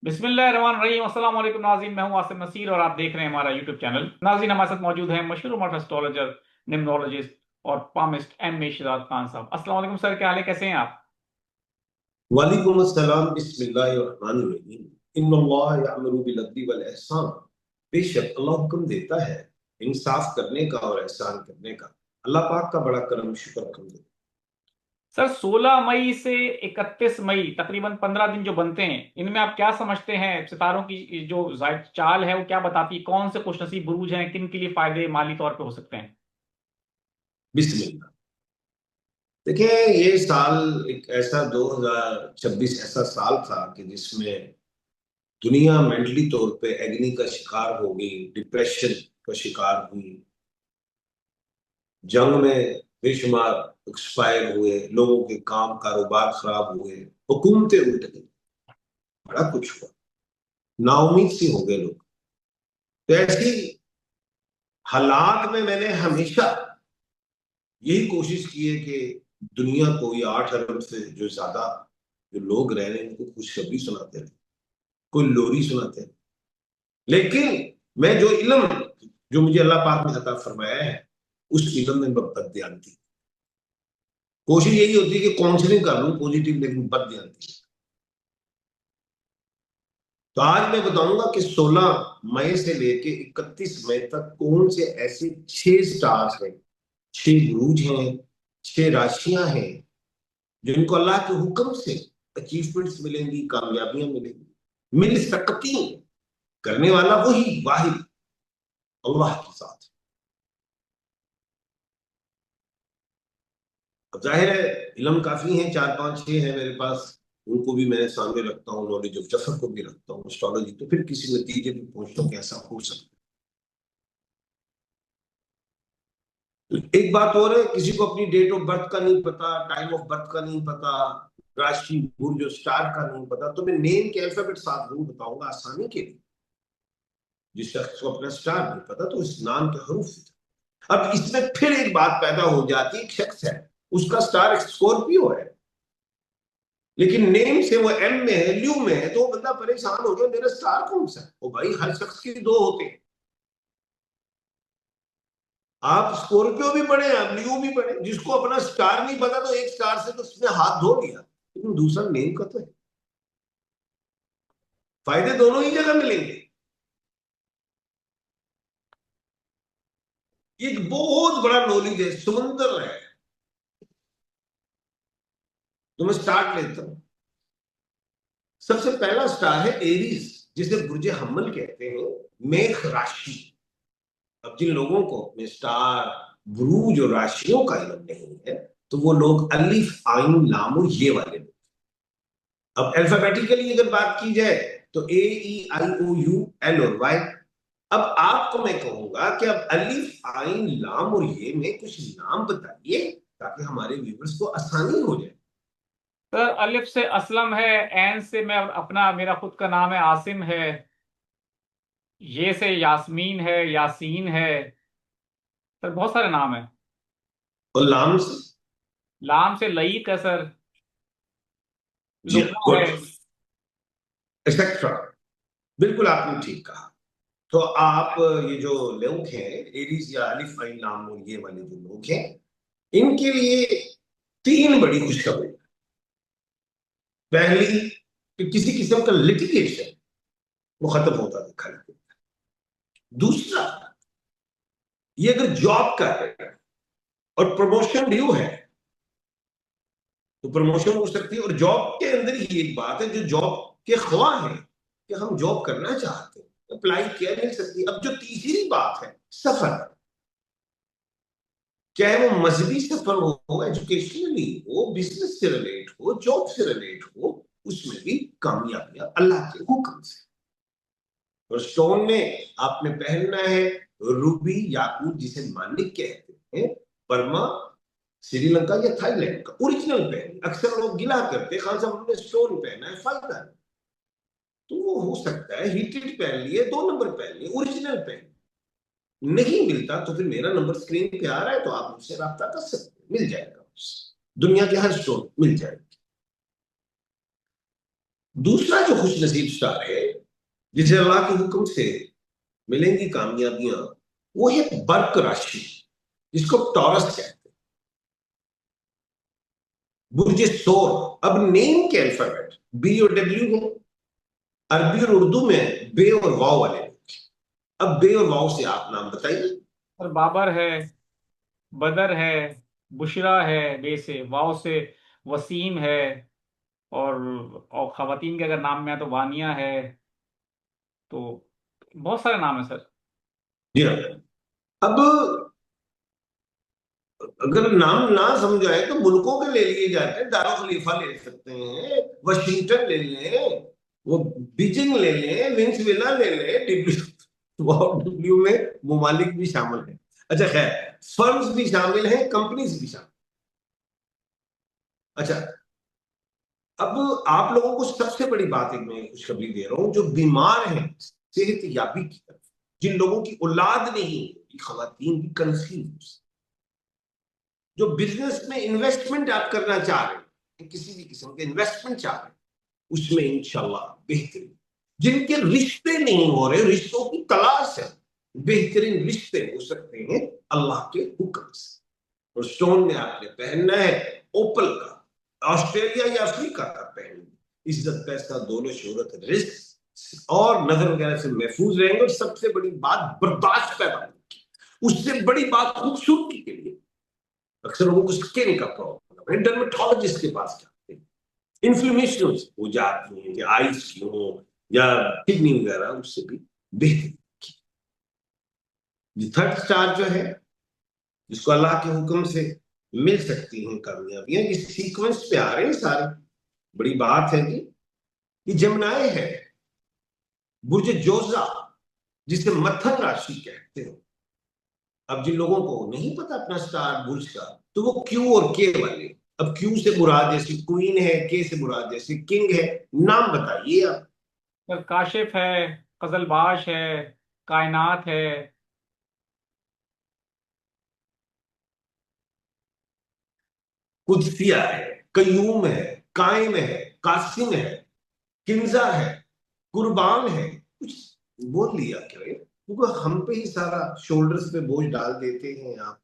बिस्मिल्लाहिर्रहमानिर्रहीम। अस्सलाम वालेकुम नाज़रीन, मैं हूं आसिम नसीर और आप देख रहे हैं हमारा यूट्यूब चैनल। नाज़रीन, हमारे साथ मौजूद हैं मशहूर उमर एस्ट्रोलॉजर, निम्नोलॉजिस्ट और पामिस्ट एम ए शिजात खान साहब। अस्सलाम वालेकुम सर, क्या हाल है, कैसे हैं आप? वालेकुम अस्सलाम बिस्मिल्लाहिर्रहमानिर्रहीम। इन्नल्लाह यअमुरु बिल अदली वल ihsan। बेशक अल्लाह हुक्म देता है इंसाफ करने का और एहसान करने का। अल्लाह पाक का बड़ा करम शुक्र करते हैं। सर, 16 मई से 31 मई तकरीबन 15 दिन जो बनते हैं, इनमें आप क्या समझते हैं? सितारों की जो जायद चाल है वो क्या बताती है? कौन से खुशनसीब बुरूज हैं, किन के लिए फायदे माली तौर पे हो सकते हैं? बिस्मिल्लाह। देखिए, ये साल एक ऐसा 2026 ऐसा साल था कि जिसमें दुनिया मेंटली तौर पे एग्नी का शिकार हो गई, डिप्रेशन का शिकार हुई, जंग में बेशुमार एक्सपायर हुए, लोगों के काम कारोबार खराब हुए, हुकूमतें उल्ट गई, बड़ा कुछ हुआ, नाउम्मीद सी हो गए लोग। तो ऐसी हालात में मैंने हमेशा यही कोशिश की है कि दुनिया को, ये 8 अरब से जो ज्यादा जो लोग रह रहे हैं, उनको खुशखबरी सुनाते रहे, कोई लोरी सुनाते रहे। लेकिन मैं जो इल्म, जो मुझे अल्लाह पाक ने अता फरमाया है, उस इल्म में बददियानती, कोशिश यही होती है कि काउंसलिंग कर लूं पॉजिटिव, लेकिन बददियानती। तो आज मैं बताऊंगा कि 16 मई से लेके 31 मई तक कौन से ऐसे 6 स्टार्स हैं, 6 बुरूज हैं, 6 राशियां हैं, जिनको अल्लाह के हुक्म से अचीवमेंट्स मिलेंगी, कामयाबियां मिलेंगी, मिल सकती हैं। करने वाला वही वाहिद अल्लाह के साथ। अब जाहिर है इल्म काफी है, 4 5 6 है मेरे पास, उनको भी मैं सामने रखता हूँ, नॉलेज ऑफ जफर को भी रखता हूँ, एस्ट्रोलॉजी, तो फिर किसी नतीजे पे पहुंचता हूँ कि ऐसा हो सकता है। तो एक बात और है, किसी को अपनी डेट ऑफ बर्थ का नहीं पता, टाइम ऑफ बर्थ का नहीं पता, राशि बुर्ज और स्टार का नहीं पता, तो मैं नेम के अल्फाबेट साथ जरूर बताऊंगा आसानी के लिए। जिस शख्स को अपना स्टार नहीं पता तो इस नाम के हरूफ। अब इसमें फिर एक बात पैदा हो जाती है, एक शख्स है, उसका स्टार स्कॉर्पियो है, लेकिन नेम से वो एम में है, ल्यू में है, तो वो बंदा परेशान हो गया, मेरा स्टार कौन सा है? ओ भाई, हर शख्स के दो होते हैं। आप स्कॉर्पियो भी पढ़े, आप ल्यू भी पढ़े, जिसको अपना स्टार नहीं पता तो एक स्टार से तो उसने हाथ धो लिया, लेकिन दूसरा नेम का तो है। फायदे दोनों ही जगह मिलेंगे। ये एक बहुत बड़ा नॉलेज है, समुंदर है। तो मैं स्टार्ट लेता हूं। सबसे पहला स्टार है एरीज, जिसे बुर्ज हम्मल कहते हैं, मेष राशि। अब जिन लोगों को अपने स्टार, बुरूज और राशियों का इल्म नहीं है, तो वो लोग अलिफ आइन लाम ये वाले लोग। अब अल्फाबेटिकली अगर बात की जाए तो AEIOU L और वाई। अब आपको मैं कहूंगा कि अब अलिफ आइन लाम और ये में कुछ नाम बताइए, ताकि हमारे व्यूवर्स को आसानी हो जाए। सर, अलिफ से असलम है, एन से मैं अपना मेरा खुद का नाम है आसिम है, ये से यास्मीन है, यासीन है। सर, बहुत सारे नाम हैं। और लाम से? लाम से लईक है सर, जी, लुबना है। Good, etcetera. बिल्कुल आपने ठीक कहा। तो आप ये जो लोग हैं, एरीज या अलिफ आइन लाम और ये वाले जो लोग हैं, इनके लिए 3 बड़ी खुशखबरी। पहली, कि किसी किस्म का लिटिगेशन वो खत्म होता दिखाई देता है। दूसरा, ये अगर जॉब कर रहे हैं और प्रमोशन ड्यू है, तो प्रमोशन हो सकती है। और जॉब के अंदर ही एक बात है, जो जॉब के ख्वाह है कि हम जॉब करना चाहते हैं, अप्लाई किया, मिल सकती है। अब जो तीसरी बात है, सफर, चाहे वो मजहबी सफर हो, एजुकेशनली हो, बिजनेस से रिलेट हो, जॉब से रिलेट हो, उसमें भी कामयाबियां अल्लाह के हुक्म से। और स्टोन में आपने पहनना है रूबी याकूत, जिसे मानिक कहते हैं, बर्मा, श्रीलंका या थाईलैंड का ओरिजिनल पहन। अक्सर लोग गिला करते, खान साहब हमने स्टोन पहना है, फायदा नहीं। तो वो हो सकता है हीटेड पहन लिए, 2 नंबर पहन लिए, ओरिजिनल पहन नहीं मिलता, तो फिर मेरा नंबर स्क्रीन पे आ रहा है, तो आप मुझसे रब्ता कर सकते हैं, मिल जाएगा। दुनिया के हर स्टोर मिल जाएगा। दूसरा जो खुश नसीब स्टार है, जिसे अल्लाह के हुक्म से मिलेंगी कामयाबियां, वो है बर्क राशि, जिसको टॉरस कहते हैं, बुर्ज सोर। अब नेम के अल्फाबेट बी और डब्ल्यू है, अरबी और उर्दू में बे और वाव वाले लोग। अब बे और वाव से आप नाम बताइए। और बाबर है, बदर है, बुशरा है, बे से, वाव से वसीम है, और खवातीन के अगर नाम में है तो वानिया है। तो बहुत सारे नाम है सर। जी हाँ। अब अगर नाम ना समझ आए तो मुल्कों के ले लिए जाते हैं, दारुल खलीफा ले सकते हैं, वाशिंगटन ले लें, वो बीजिंग ले लें, वेनेजुएला ले लें, डब्ल्यू में मुमालिक भी शामिल है। अच्छा खैर, फर्म्स भी शामिल हैं, कंपनीज भी शामिल। अच्छा, अब आप लोगों को सबसे बड़ी बात एक मैं खुशखबरी दे रहा हूं, जो बीमार हैं सेहत याबी की तरफ, जिन लोगों की औलाद नहीं, खवातीन की कंसीव, जो बिजनेस में इन्वेस्टमेंट आप करना चाह रहे हैं, किसी भी किस्म के इन्वेस्टमेंट चाह रहे हैं, उसमें इंशाल्लाह बेहतरीन, जिनके रिश्ते नहीं हो रहे, रिश्तों की तलाश है, बेहतरीन रिश्ते हो सकते हैं अल्लाह के हुक्म से। और स्टोन में आपने पहनना है ओपल का, ऑस्ट्रेलिया या अफ्रीका का पहनिए। इज्जत, पैसा, दौलत, शोहरत, रिस्क और नजर वगैरह से महफूज रहेंगे। और सबसे बड़ी बात, बर्दाश्त पैदा होगी। उससे बड़ी बात खूबसूरती के लिए अक्सर लोगों को स्किन का प्रॉब्लम है, डर्मेटोलॉजिस्ट के पास जाते हैं, इन्फ्लेमेशन हो जाती है, या आइस की हो या किडनी वगैरह, उससे भी बेहतर। थर्ड स्टार जो है, जिसको अल्लाह के हुक्म से मिल सकती हैं कामयाबियां, इस सीक्वेंस पे आ रहे हैं सारे। बड़ी बात है कि ये जमनाए है, बुर्ज जोजा, जिसे मथन राशि कहते हैं। अब जिन लोगों को नहीं पता अपना स्टार बुर्ज का, तो वो क्यू और के वाले, अब क्यू से मुराद जैसे क्वीन है, के से मुराद जैसे किंग है, नाम बताइए आप। सर काशिफ है, कजलबाश है, कायनात है। कुदसिया है, कयूम है, कायम है, कासिम है, किंजा है, कुर्बान है। कुछ बोल लिया क्या ये? क्योंकि हम पे ही सारा शोल्डर्स पे बोझ डाल देते हैं आप।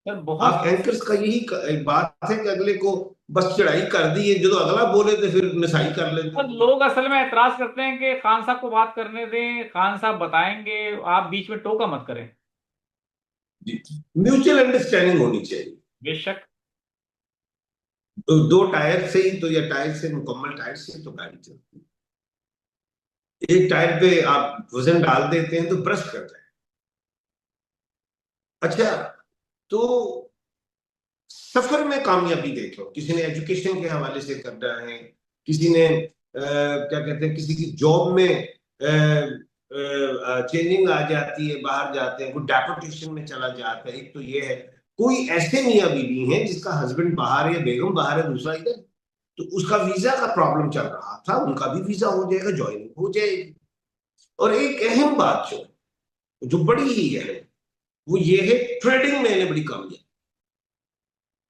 सर बहुत। आप एंकर्स का यही एक बात है कि अगले को बस चढ़ाई कर दी है, जो तो अगला बोले तो फिर नसाई कर लेते सर हैं। लोग असल में एतराज करते हैं कि खान साहब को बात करने दें, खान साहब बताएंगे, आप बीच में टोका मत करें। जी, म्यूचुअल अंडरस्टैंडिंग होनी चाहिए। बेशक। दो टायर से ही तो, या टायर से, मुकम्मल टायर से ही तो गाड़ी चलती है। एक टायर पे आप वजन डाल देते हैं तो ब्रश करता है। अच्छा, तो सफर में कामयाबी देख लो, किसी ने एजुकेशन के हवाले से करना है, किसी ने क्या कहते हैं, किसी की जॉब में चेंजिंग आ जाती है, बाहर जाते हैं, कोई डेपुटेशन में चला जाता है। एक तो ये है, कोई ऐसे मियाँ बीवी हैं जिसका हस्बैंड बाहर है या बेगम बाहर है, दूसरा इधर, तो उसका वीजा का प्रॉब्लम चल रहा था, उनका भी वीजा हो जाएगा, ज्वाइनिंग हो जाएगी। और एक अहम बात जो जो बड़ी ही है, वो ये है, ट्रेडिंग में इन्हें बड़ी कामयाबी,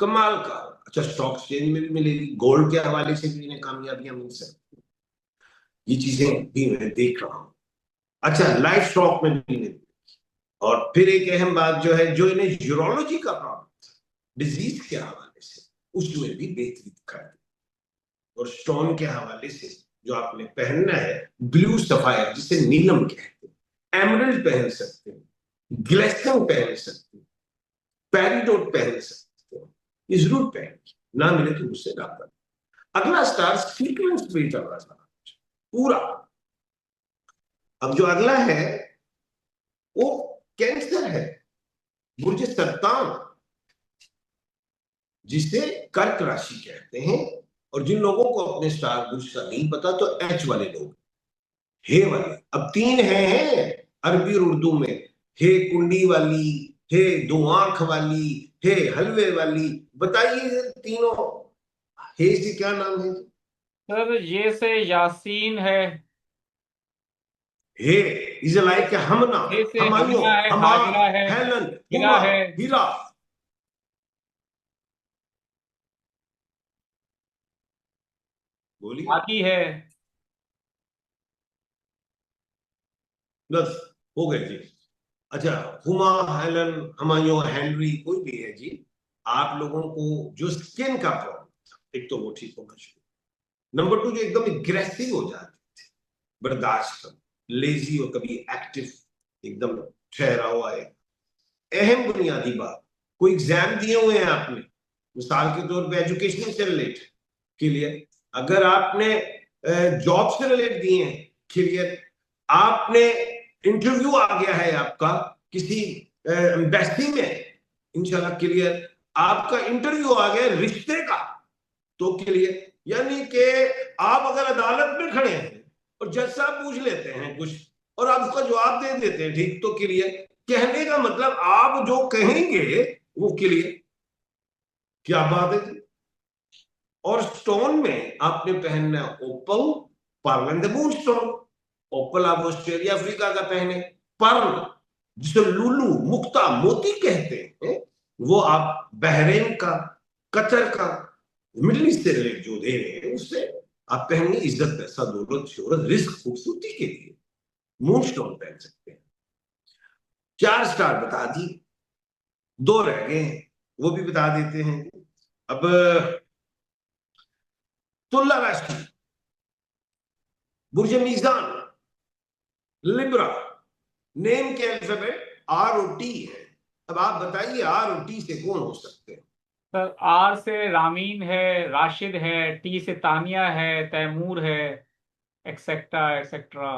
कमाल का। अच्छा, स्टॉक एक्सचेंज में भी मिलेगी, गोल्ड के हवाले से भी इन्हें कामयाबियां मिल सकती, ये चीजें भी मैं देख रहा हूँ। अच्छा, लाइफ स्टॉक में भी इन्हें। और फिर एक अहम बात जो है, जो इन्हें यूरोलॉजी का प्रॉब्लम था, डिजीज के हवाले से, उसमें भी बेहतरी दिखाई दी। और स्टोन के हवाले से जो आपने पहनना है, ब्लू सफायर जिसे नीलम कहते हैं, एमरल्ड पहन सकते हैं, ग्लेसन पहन सकते हैं, पेरिडोट पहन सकते हो, ये जरूर पहनिए, ना मिले तो मुझसे रहा। अगला स्टार सीक्वेंस पे चल रहा था पूरा। अब जो अगला है वो कैंसर है, बुर्ज सरतान, जिसे कर्क राशि कहते हैं। और जिन लोगों को अपने स्टार बुर्ज का नहीं पता, तो एच वाले लोग, हे वाले, अब तीन हैं अरबी और उर्दू में, हे कुंडी वाली, हे दो आंख वाली, हे हलवे वाली। बताइए तीनों हे से क्या नाम है? सर ये से यासीन है, हे इज लाइक हमना, ये से हमायूं, हमीना है, हमार, हाजरा है, हेलन, हिला हुमा, है। हीरा। बोलिए। बाकी है। बस हो गए जी। अच्छा, हुमा, हेलन, हमायूं, हेनरी, कोई भी है जी, आप लोगों को जो स्किन का प्रॉब्लम था, एक तो वो ठीक होना शुरू। नंबर टू, जो एकदम एग्रेसिव हो जाते थे, बर्दाश्त कर, लेजी और कभी एक्टिव, एकदम ठहरा हुआ है। अहम बुनियादी बात, कोई एग्जाम दिए हुए हैं आपने, मिसाल के तौर पे एजुकेशन से रिलेटेड, क्लियर। अगर आपने जॉब से रिलेटेड दिए हैं, क्लियर। आपने इंटरव्यू आ गया है आपका किसी एम्बेसी में, इंशाल्लाह क्लियर। आपका इंटरव्यू आ गया रिश्ते का, तो क्लियर। यानी कि आप अगर अदालत में खड़े हैं और जज साहब पूछ लेते हैं कुछ और आप उसका जवाब दे देते हैं, ठीक, तो क्लियर। कहने का मतलब आप जो कहेंगे वो क्लियर। क्या बात है जी। और स्टोन में आपने पहनना है opal, pearl and the moonstone. Opal आप ऑस्ट्रेलिया अफ्रीका का पहने, पर्ल जिसे लुलू, मुक्ता, मोती कहते हैं, वो आप बहरीन का, कतर का, मिडिल ईस्ट से रिलेटेड जो दे रहे हैं उससे आप पहनेंगे। इज्जत, पैसा, दौलत, शोहरत, रिस्क, खूबसूरती के लिए मून स्टोन पहन सकते हैं। 4 स्टार बता दिए, 2 रह गए हैं, वो भी बता देते हैं। अब तुला राशि, बुर्ज मीजान, लिब्रा, नेम के अल्फाबेट आर और टी है। अब आप बताइए आर और टी से कौन हो सकते हैं? सर आर से रामीन है, राशिद है, टी से तानिया है, तैमूर है, एक्सेट्रा एक्सेट्रा।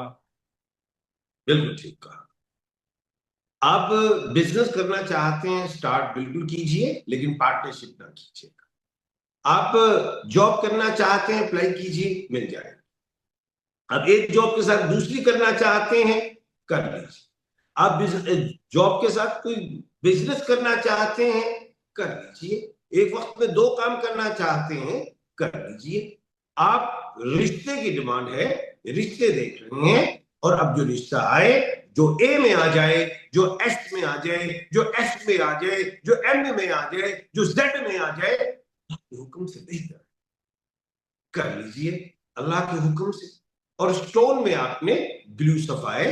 बिल्कुल ठीक कहा। आप बिजनेस करना चाहते हैं, स्टार्ट बिल्कुल कीजिए, लेकिन पार्टनरशिप ना कीजिए। आप जॉब करना चाहते हैं, अप्लाई कीजिए, मिल जाएगा। अब एक जॉब के साथ दूसरी करना चाहते हैं, कर लीजिए। आप जॉब के साथ कोई बिजनेस करना चाहते हैं, कर लीजिए। एक वक्त में 2 काम करना चाहते हैं, कर लीजिए। आप रिश्ते की डिमांड है, रिश्ते देख रहे हैं, और अब जो रिश्ता आए, जो ए में आ जाए, जो एस में आ जाए, जो एस में आ जाए, जो एम में आ जाए, जो जेड में आ जाए, हुक्म से बेहतर कर लीजिए, अल्लाह के हुक्म से। और स्टोन में आपने ब्लू सफायर,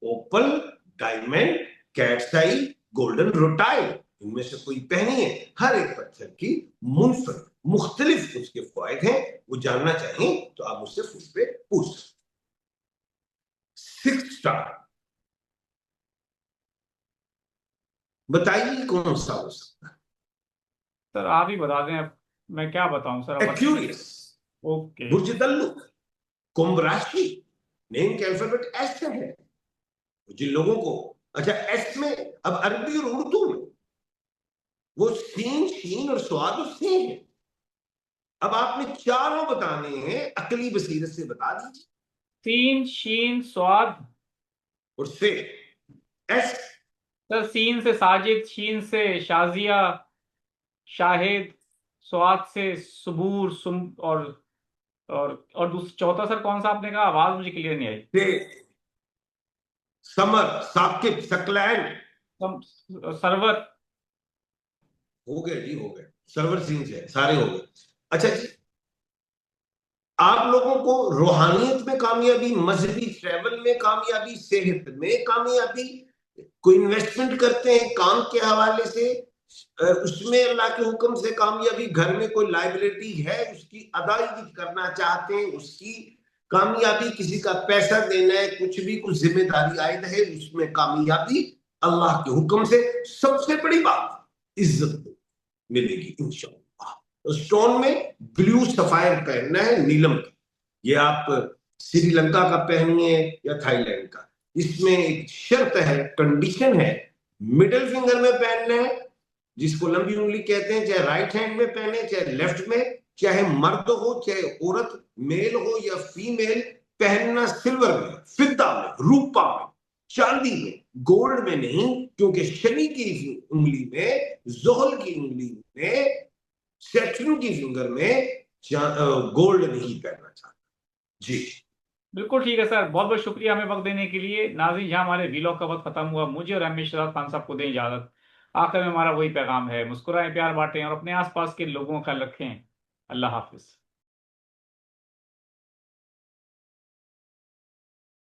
ओपल, डायमंड, कैट्साई, गोल्डन रोटाइल, इनमें से कोई पहनी है। हर एक पत्थर की मुनफरद मुख्तलिफ उसके फायदे हैं, वो जानना चाहें तो आप मुझसे फोन पे पूछ सकते। 6 स्टार बताइए कौन सा हो सकता सर आप ही बता दें, अब मैं क्या बताऊं सर, है? अब एक्यूरियस, ओके। बुर्ज तल्लुक, कुंभ राशि, नेम के अल्फाबेट एस से है। जिन लोगों को, अच्छा, एस में, अब अरबी और उर्दू में वो सीन, शीन और स्वाद सेम है। अब आपने चारों बताने हैं, अकली बसीरत से बता दीजिए। सीन शीन स्वाद। और से एस, सर सीन से साजिद, शीन से शाजिया, शाहिद, स्वाद से सुबूर, सुम, और दूसरा चौथा सर कौन सा आपने कहा? आवाज मुझे क्लियर नहीं आई। से समर, साकिब, सकलैन। सरवत। हो गए जी, हो गए। सर्वर सीन से सारे हो गए। अच्छा जी, आप लोगों को रूहानियत में कामयाबी, मजहबी ट्रैवल में कामयाबी, सेहत में कामयाबी, कोई इन्वेस्टमेंट करते हैं काम के हवाले से, उसमें अल्लाह के हुक्म से कामयाबी, घर में कोई लाइबिलिटी है उसकी अदायगी करना चाहते हैं, उसकी कामयाबी, किसी का पैसा देना है, कुछ भी, कुछ जिम्मेदारी आयद है, उसमें कामयाबी अल्लाह के हुक्म से। सबसे बड़ी बात, इज्जत मिलेगी इंशाअल्लाह। तो स्टोन में ब्लू सफायर पहनना है, नीलम का। ये आप श्रीलंका का पहनिए या थाईलैंड का, इसमें एक शर्त है, कंडीशन है, मिडिल फिंगर में पहनना है, जिसको लंबी उंगली कहते हैं, चाहे राइट हैंड में पहने चाहे लेफ्ट में, चाहे मर्द हो चाहे औरत, मेल हो या फीमेल, पहनना सिल्वर में, फिद्दा में, रूपा में, चांदी में, गोल्ड में नहीं, क्योंकि शनि की उंगली में, जोहल की उंगली में, सैटर्न की फिंगर में गोल्ड नहीं पहनना चाहता जी। बिल्कुल ठीक है सर, बहुत बहुत शुक्रिया हमें वक्त देने के लिए। नाज़रीन, यहाँ हमारे वीलॉग का वक्त खत्म हुआ। मुझे और रमेश खान साहब को दें इजाजत। आखिर में हमारा वही पैगाम है, मुस्कुराएं, प्यार बांटें और अपने आसपास के लोगों का ख्याल रखें। अल्लाह हाफिज।